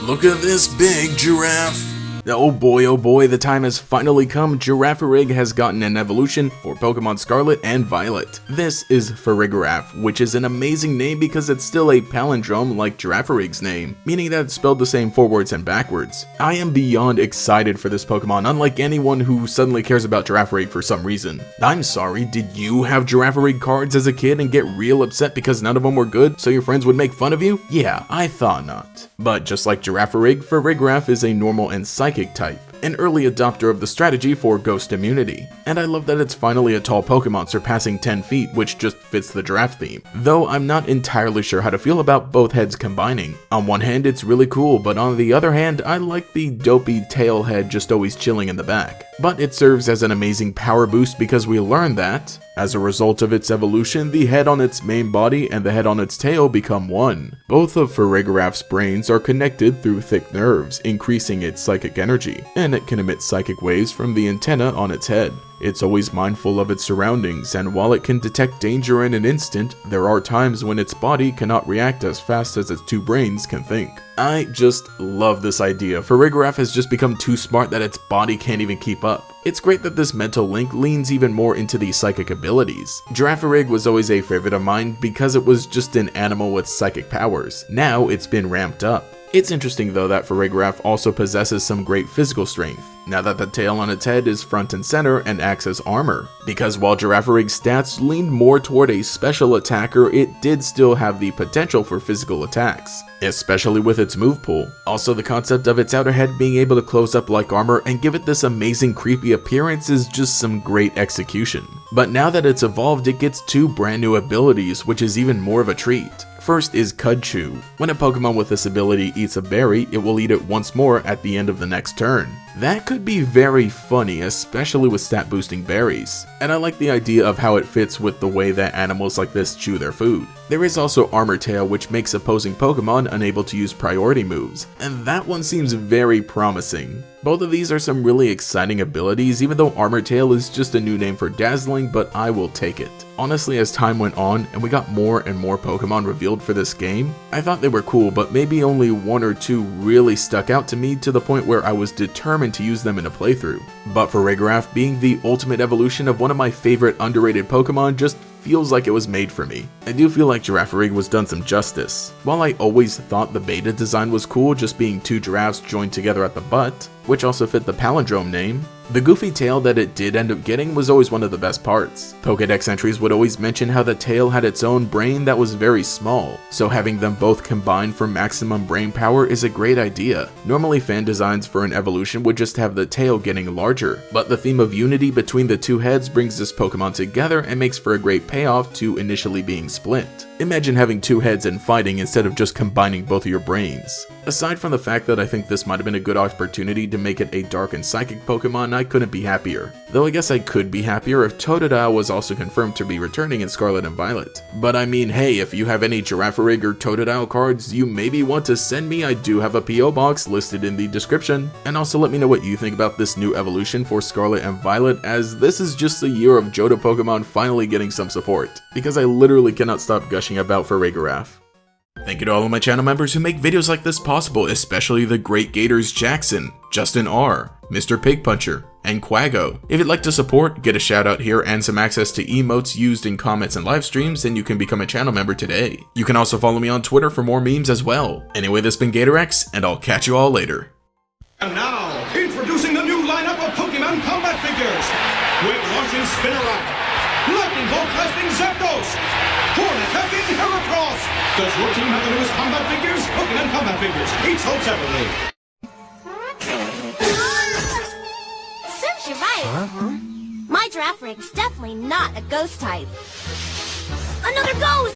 Look at this big giraffe! Oh boy, the time has finally come. GatorEX has gotten an evolution for Pokemon Scarlet and Violet. This is Farigiraf, which is an amazing name because it's still a palindrome like GatorEX's name, meaning that it's spelled the same forwards and backwards. I am beyond excited for this Pokemon, unlike anyone who suddenly cares about GatorEX for some reason. I'm sorry, did you have GatorEX cards as a kid and get real upset because none of them were good, so your friends would make fun of you? Yeah, I thought not. But just like GatorEX, Farigiraf is a normal and psychic type, an early adopter of the strategy for ghost immunity. And I love that it's finally a tall Pokemon surpassing 10 feet, which just fits the giraffe theme. Though I'm not entirely sure how to feel about both heads combining. On one hand it's really cool, but on the other hand I like the dopey tail head just always chilling in the back. But it serves as an amazing power boost because we learn that, as a result of its evolution, the head on its main body and the head on its tail become one. Both of Farigiraf's brains are connected through thick nerves, increasing its psychic energy, and it can emit psychic waves from the antenna on its head. It's always mindful of its surroundings, and while it can detect danger in an instant, there are times when its body cannot react as fast as its two brains can think. I just love this idea. Farigiraf has just become too smart that its body can't even keep up. It's great that this mental link leans even more into the psychic abilities. GatorEX was always a favorite of mine because it was just an animal with psychic powers. Now it's been ramped up. It's interesting though that Farigiraf also possesses some great physical strength, now that the tail on its head is front and center and acts as armor. Because while GatorEX's stats leaned more toward a special attacker, it did still have the potential for physical attacks, especially with its move pool. Also, the concept of its outer head being able to close up like armor and give it this amazing creepy appearance is just some great execution. But now that it's evolved, it gets two brand new abilities, which is even more of a treat. First is Cud Chew. When a Pokemon with this ability eats a berry, it will eat it once more at the end of the next turn. That could be very funny, especially with stat boosting berries. And I like the idea of how it fits with the way that animals like this chew their food. There is also Armor Tail, which makes opposing Pokemon unable to use priority moves, and that one seems very promising. Both of these are some really exciting abilities, even though Armor Tail is just a new name for Dazzling, but I will take it. Honestly, as time went on and we got more and more Pokemon revealed for this game, I thought they were cool, but maybe only one or two really stuck out to me to the point where I was determined to use them in a playthrough. But Farigiraf being the ultimate evolution of one of my favorite underrated Pokemon just feels like it was made for me. I do feel like GatorEX was done some justice. While I always thought the beta design was cool, just being two giraffes joined together at the butt, which also fit the palindrome name, the goofy tail that it did end up getting was always one of the best parts. Pokédex entries would always mention how the tail had its own brain that was very small, so having them both combined for maximum brain power is a great idea. Normally fan designs for an evolution would just have the tail getting larger, but the theme of unity between the two heads brings this Pokemon together and makes for a great payoff to initially being split. Imagine having two heads and fighting instead of just combining both of your brains. Aside from the fact that I think this might have been a good opportunity to make it a dark and psychic Pokemon, I couldn't be happier. Though I guess I could be happier if Totodile was also confirmed to be returning in Scarlet and Violet. But I mean, hey, if you have any GatorEX or Totodile cards you maybe want to send me, I do have a PO box listed in the description. And also let me know what you think about this new evolution for Scarlet and Violet, as this is just the year of Johto Pokemon finally getting some support, because I literally cannot stop gushing about Farigiraf. Thank you to all of my channel members who make videos like this possible, especially the great Gators Jackson, Justin R, Mr. Pig Puncher, and Quago. If you'd like to support, get a shout out here, and some access to emotes used in comments and live streams, then you can become a channel member today. You can also follow me on Twitter for more memes as well. Anyway, this has been GatorEX, and I'll catch you all later. And now, introducing the new lineup of Pokemon combat figures. With launching Spinarak, Lightning Bolt casting Zapdos, Horn attacking Heracross. Does your team have the newest combat figures? Pokemon combat figures, each sold separately. Since you're right, my GatorEX definitely not a ghost type. Another ghost!